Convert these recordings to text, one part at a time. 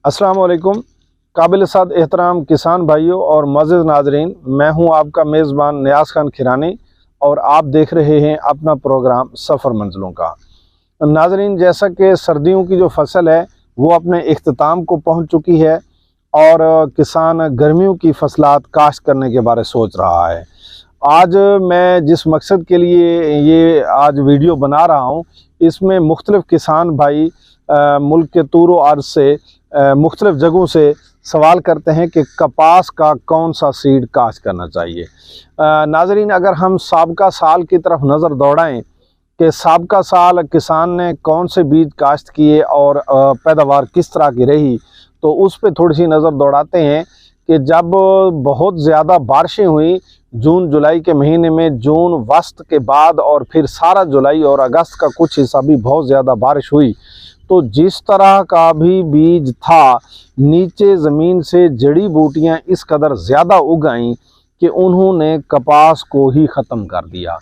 अस्सलाम वालेकुम। काबिल साद एहतराम किसान भाइयों और मुअज़्ज़िज़ नाज़रीन, मैं हूं आपका मेज़बान नियाज़ खान खिरानी और आप देख रहे हैं अपना प्रोग्राम सफ़र मंजिलों का। नाज़रीन, जैसा कि सर्दियों की जो फसल है वो अपने इख्तिताम को पहुंच चुकी है और किसान गर्मियों की फसलात काश्त करने के बारे सोच रहा है। आज मैं जिस मकसद के लिए ये आज वीडियो बना रहा हूँ, इसमें मुख्तलिफ़ किसान भाई मुल्क के तूर अर्ज़ से मुख्तलिफ़ जगहों से सवाल करते हैं कि कपास का कौन सा सीड काश्त करना चाहिए। नाज़रीन, अगर हम साबका साल की तरफ नज़र दौड़ाएं कि साबका साल किसान ने कौन से बीज काश्त किए और पैदावार किस तरह की रही, तो उस पर थोड़ी सी नज़र दौड़ाते हैं कि जब बहुत ज़्यादा बारिशें हुई जून जुलाई के महीने में, जून वस्त के बाद और फिर सारा जुलाई और अगस्त का कुछ हिस्सा भी बहुत ज़्यादा बारिश हुई, तो जिस तरह का भी बीज था नीचे ज़मीन से जड़ी बूटियाँ इस कदर ज़्यादा उग आईं कि उन्होंने कपास को ही ख़त्म कर दिया।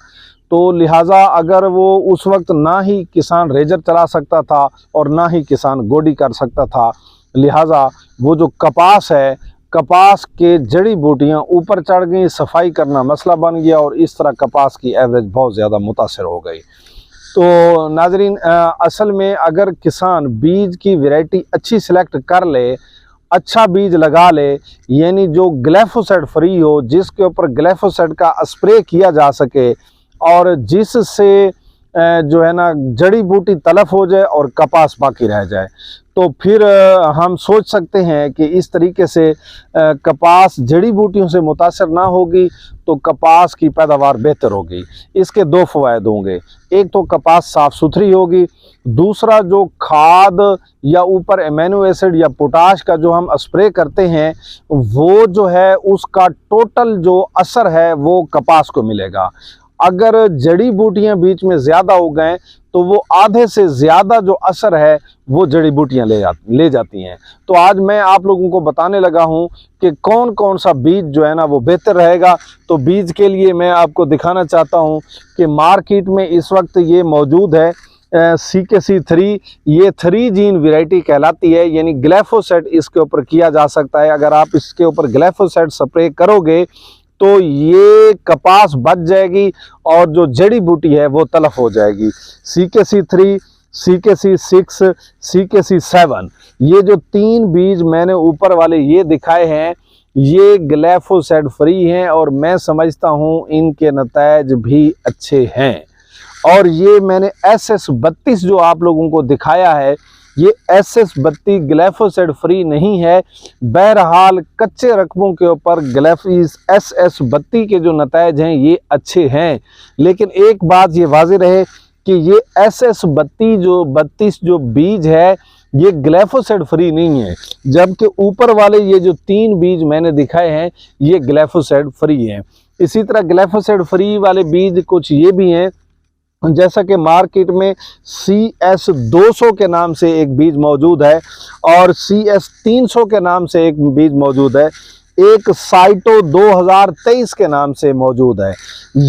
तो लिहाजा अगर वो उस वक्त ना ही किसान रेजर चला सकता था और ना ही किसान गोडी कर सकता था, लिहाजा वो जो कपास है, कपास के जड़ी बूटियाँ ऊपर चढ़ गई, सफाई करना मसला बन गया और इस तरह कपास की एवरेज बहुत ज़्यादा मुतासर हो गई। तो नाज़रीन, असल में अगर किसान बीज की वैरायटी अच्छी सिलेक्ट कर ले, अच्छा बीज लगा ले, यानी जो ग्लिफोसेट फ्री हो, जिसके ऊपर ग्लिफोसेट का स्प्रे किया जा सके और जिससे जो है ना जड़ी बूटी तलफ हो जाए और कपास बाकी रह जाए, तो फिर हम सोच सकते हैं कि इस तरीके से कपास जड़ी बूटियों से मुतासर ना होगी तो कपास की पैदावार बेहतर होगी। इसके दो फ़वायद होंगे, एक तो कपास साफ़ सुथरी होगी, दूसरा जो खाद या ऊपर एमिनो एसिड या पोटाश का जो हम स्प्रे करते हैं वो जो है उसका टोटल जो असर है वो कपास को मिलेगा। अगर जड़ी बूटियां बीच में ज़्यादा हो गए तो वो आधे से ज़्यादा जो असर है वो जड़ी बूटियां ले जाती हैं। तो आज मैं आप लोगों को बताने लगा हूं कि कौन कौन सा बीज जो है ना वो बेहतर रहेगा। तो बीज के लिए मैं आपको दिखाना चाहता हूं कि मार्केट में इस वक्त ये मौजूद है CKC3। ये 3 जीन वैरायटी कहलाती है, यानी ग्लिफोसेट इसके ऊपर किया जा सकता है। अगर आप इसके ऊपर ग्लिफोसेट स्प्रे करोगे तो ये कपास बच जाएगी और जो जड़ी बूटी है वो तलफ हो जाएगी। CKC3, CKC6, CKC7, ये जो 3 बीज मैंने ऊपर वाले ये दिखाए हैं, ये ग्लिफोसेट फ्री हैं और मैं समझता हूँ इनके नतायज भी अच्छे हैं। और ये मैंने SS32 जो आप लोगों को दिखाया है, ये SS32 ग्लिफोसेट फ्री नहीं है। बहरहाल कच्चे रकबों के ऊपर SS32 के जो नतायज हैं ये अच्छे हैं, लेकिन एक बात ये वाज़ेह रहे कि ये SS32 जो बीज है ये ग्लिफोसेट फ्री नहीं है, जबकि ऊपर वाले ये जो 3 बीज मैंने दिखाए हैं ये ग्लिफोसेट फ्री हैं। इसी तरह ग्लिफोसेट फ्री वाले बीज कुछ ये भी हैं, जैसा कि मार्केट में CS200 के नाम से एक बीज मौजूद है और CS300 के नाम से एक बीज मौजूद है, एक साइटो 2023 के नाम से मौजूद है।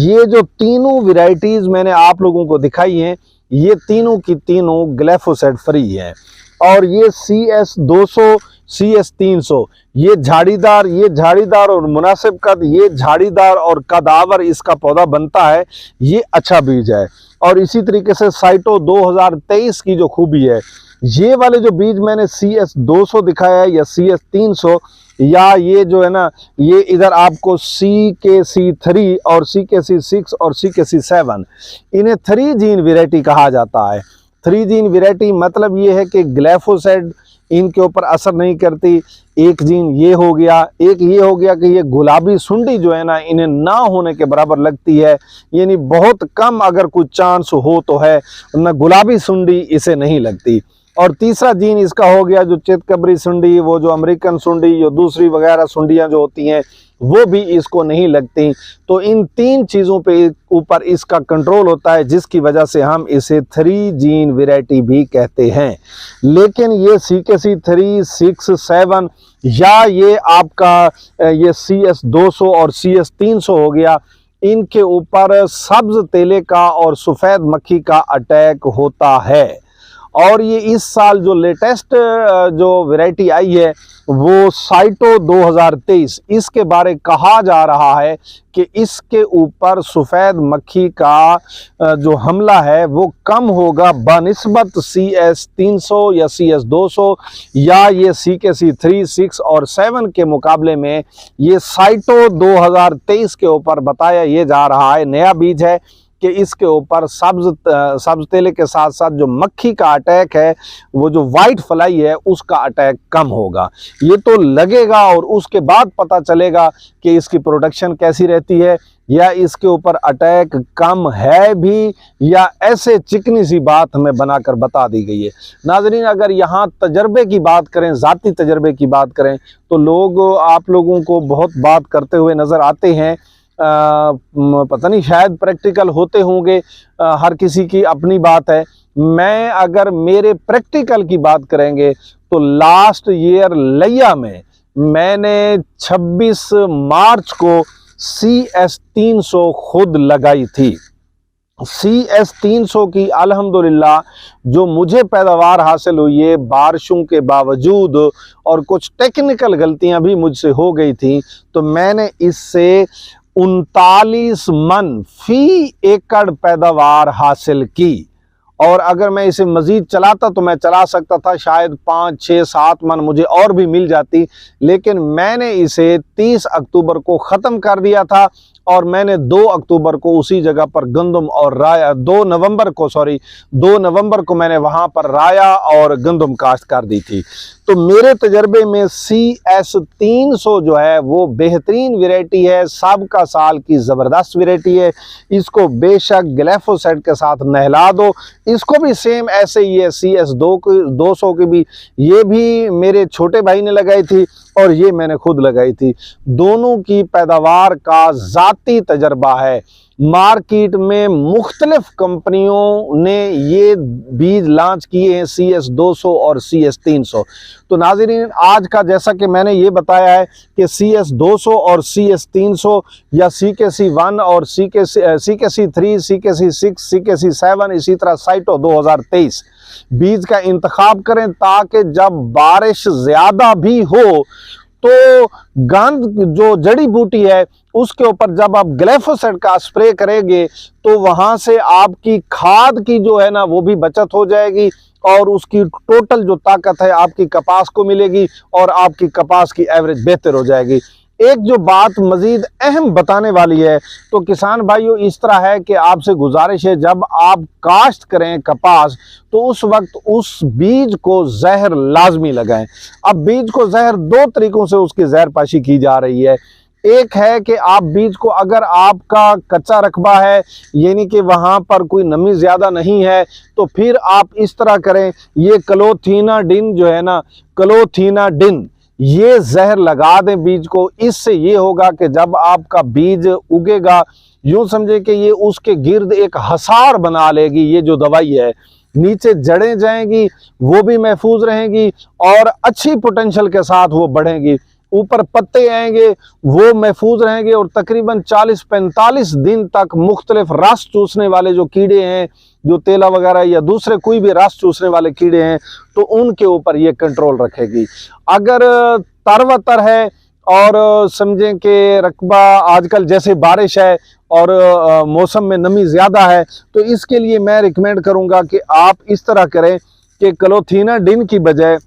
ये जो तीनों वैरायटीज़ मैंने आप लोगों को दिखाई हैं ये तीनों की तीनों ग्लिफोसेट फ्री हैं। और ये CS200, CS300 ये झाड़ीदार और मुनासिब कद, ये झाड़ीदार और कदावर इसका पौधा बनता है, ये अच्छा बीज है। और इसी तरीके से साइटो 2023 की जो खूबी है, ये वाले जो बीज मैंने CS200 दिखाया है या CS300 या ये जो है ना ये इधर आपको CKC3 और CKC6 और CKC7, इन्हें 3 जीन वैरायटी कहा जाता है। 3 जीन वैरायटी मतलब ये है कि ग्लिफोसेट इनके ऊपर असर नहीं करती। एक जीन ये हो गया, एक ये हो गया कि ये गुलाबी सुंडी जो है ना इन्हें ना होने के बराबर लगती है, यानी बहुत कम अगर कोई चांस हो तो है, ना गुलाबी सुंडी इसे नहीं लगती। और तीसरा जीन इसका हो गया जो चितकबरी सुंडी, वो जो अमेरिकन सुंडी, जो दूसरी वगैरह सुंडियां जो होती हैं वो भी इसको नहीं लगती। तो इन 3 चीज़ों पे ऊपर इसका कंट्रोल होता है, जिसकी वजह से हम इसे 3 जीन वैरायटी भी कहते हैं। लेकिन ये CKC3, 6, 7 या ये आपका ये CS200 और CS300 हो गया, इनके ऊपर सब्ज तेले का और सफ़ेद मक्खी का अटैक होता है। और ये इस साल जो लेटेस्ट जो वैरायटी आई है वो साइटो 2023, इसके बारे कहा जा रहा है कि इसके ऊपर सफ़ेद मक्खी का जो हमला है वो कम होगा बनिस्बत CS 300 या CS 200 या ये CKC 3, 6 और 7 के मुकाबले में। ये साइटो 2023 के ऊपर बताया ये जा रहा है, नया बीज है, कि इसके ऊपर सब्ज तेले के साथ साथ जो मक्खी का अटैक है, वो जो वाइट फ्लाई है, उसका अटैक कम होगा। ये तो लगेगा और उसके बाद पता चलेगा कि इसकी प्रोडक्शन कैसी रहती है, या इसके ऊपर अटैक कम है भी, या ऐसे चिकनी सी बात हमें बनाकर बता दी गई है। नाज़रीन, अगर यहाँ तजर्बे की बात करें, ज़ाती तजर्बे की बात करें, तो लोग आप लोगों को बहुत बात करते हुए नज़र आते हैं। पता नहीं, शायद प्रैक्टिकल होते होंगे, हर किसी की अपनी बात है। मैं अगर मेरे प्रैक्टिकल की बात करेंगे तो लास्ट ईयर लिया में मैंने 26 मार्च को CS 300 खुद लगाई थी। CS 300 की अल्हम्दुलिल्लाह जो मुझे पैदावार हासिल हुई है, बारिशों के बावजूद और कुछ टेक्निकल गलतियां भी मुझसे हो गई थी, तो मैंने इससे 39 मन फी एकड़ पैदावार हासिल की। और अगर मैं इसे मज़ीद चलाता तो मैं चला सकता था, शायद 5, 6, 7 मन मुझे और भी मिल जाती, लेकिन मैंने इसे 30 अक्टूबर को ख़त्म कर दिया था। और मैंने 2 अक्टूबर को उसी जगह पर गंदम और राया, 2 नवंबर को मैंने वहाँ पर राया और गंदम काश्त कर दी थी। तो मेरे तजर्बे में CS 300 जो है वो बेहतरीन वैरायटी है, सबका साल की ज़बरदस्त वैरायटी है। इसको बेशक ग्लाइफोसेट के साथ नहला दो, इसको भी सेम ऐसे ही है। CS 200 की भी, ये भी मेरे छोटे भाई ने लगाई थी और ये मैंने खुद लगाई थी। दोनों की पैदावार का ज़ाती तजर्बा है। मार्केट में मुख्तलिफ कंपनियों ने ये बीज लॉन्च किए हैं, CS 200 और CS 300। तो नाज़रीन, आज का जैसा कि मैंने ये बताया है कि CS 200 और CS 300 या CKC 1 और CKC 3, CKC 6, CKC 7, इसी तरह साइटो 2023 बीज का इंतखाब करें, ताकि जब बारिश ज़्यादा भी हो तो गंद जो जड़ी बूटी है उसके ऊपर जब आप ग्लाइफोसेट का स्प्रे करेंगे तो वहां से आपकी खाद की जो है ना वो भी बचत हो जाएगी, और उसकी टोटल जो ताकत है आपकी कपास को मिलेगी और आपकी कपास की एवरेज बेहतर हो जाएगी। एक जो बात मजीद अहम बताने वाली है, तो किसान भाइयों इस तरह है कि आपसे गुजारिश है, जब आप काश्त करें कपास तो उस वक्त उस बीज को जहर लाजमी लगाएं। अब बीज को जहर 2 तरीकों से उसकी जहरपाशी की जा रही है। एक है कि आप बीज को, अगर आपका कच्चा रकबा है यानी कि वहाँ पर कोई नमी ज़्यादा नहीं है, तो फिर आप इस तरह करें, ये क्लोथिनाडिन जो है ना, क्लोथिनाडिन, ये जहर लगा दें बीज को। इससे ये होगा कि जब आपका बीज उगेगा, यूं समझे कि ये उसके गिर्द एक हसार बना लेगी। ये जो दवाई है, नीचे जड़ें जाएंगी, वो भी महफूज रहेंगी और अच्छी पोटेंशियल के साथ वो बढ़ेंगी। ऊपर पत्ते आएंगे, वो महफूज रहेंगे, और तकरीबन 40-45 दिन तक मुख्तलिफ रस चूसने वाले जो कीड़े हैं, जो तेला वगैरह या दूसरे कोई भी रस चूसने वाले कीड़े हैं, तो उनके ऊपर ये कंट्रोल रखेगी। अगर तरवतर है और समझें कि रकबा आजकल जैसे बारिश है और मौसम में नमी ज़्यादा है, तो इसके लिए मैं रिकमेंड करूँगा कि आप इस तरह करें कि क्लोथिनाडिन की बजाय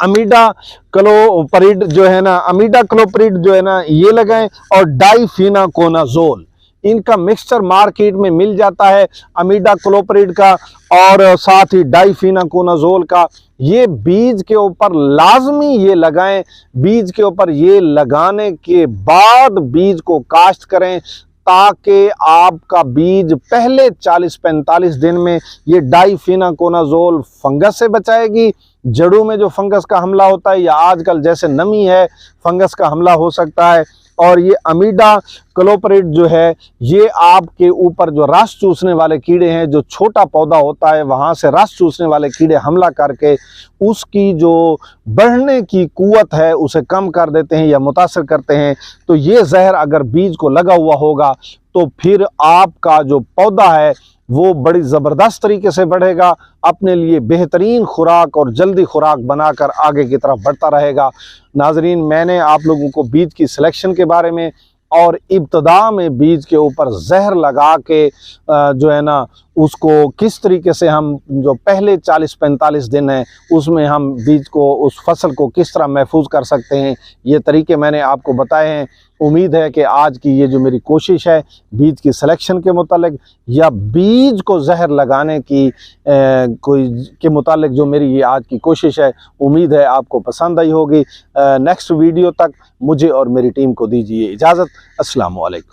अमीडा क्लोपरिड जो है ना, अमीडा क्लोपरिड जो है ना, ये लगाएं, और डाइफिनाकोनाजोल, इनका मिक्सचर मार्केट में मिल जाता है, अमीडा क्लोपरिड का और साथ ही डाइफिनाकोनाजोल का। ये बीज के ऊपर लाजमी ये लगाएं। बीज के ऊपर ये लगाने के बाद बीज को काश्त करें, ताकि आपका बीज पहले 40-45 दिन में ये डाइफिनाकोनाजोल फंगस से बचाएगी। जड़ों में जो फंगस का हमला होता है, या आजकल जैसे नमी है फंगस का हमला हो सकता है, और ये अमीडा क्लोपरिड जो है, ये आपके ऊपर जो रस चूसने वाले कीड़े हैं, जो छोटा पौधा होता है वहाँ से रस चूसने वाले कीड़े हमला करके उसकी जो बढ़ने की कुव्वत है उसे कम कर देते हैं या मुतासर करते हैं। तो ये जहर अगर बीज को लगा हुआ होगा तो फिर आपका जो पौधा है वो बड़ी ज़बरदस्त तरीके से बढ़ेगा, अपने लिए बेहतरीन खुराक और जल्दी खुराक बनाकर आगे की तरफ बढ़ता रहेगा। नाजरीन, मैंने आप लोगों को बीज की सिलेक्शन के बारे में और इब्तदा में बीज के ऊपर जहर लगा के जो है ना उसको किस तरीके से हम जो पहले 40-45 दिन हैं उसमें हम बीज को, उस फसल को किस तरह महफूज कर सकते हैं, ये तरीके मैंने आपको बताए हैं। उम्मीद है कि आज की ये जो मेरी कोशिश है बीज की सिलेक्शन के मुतालिक या बीज को जहर लगाने की के मुतालिक जो मेरी ये आज की कोशिश है, उम्मीद है आपको पसंद आई होगी। नेक्स्ट वीडियो तक मुझे और मेरी टीम को दीजिए इजाज़त। अस्सलाम वालेकुम।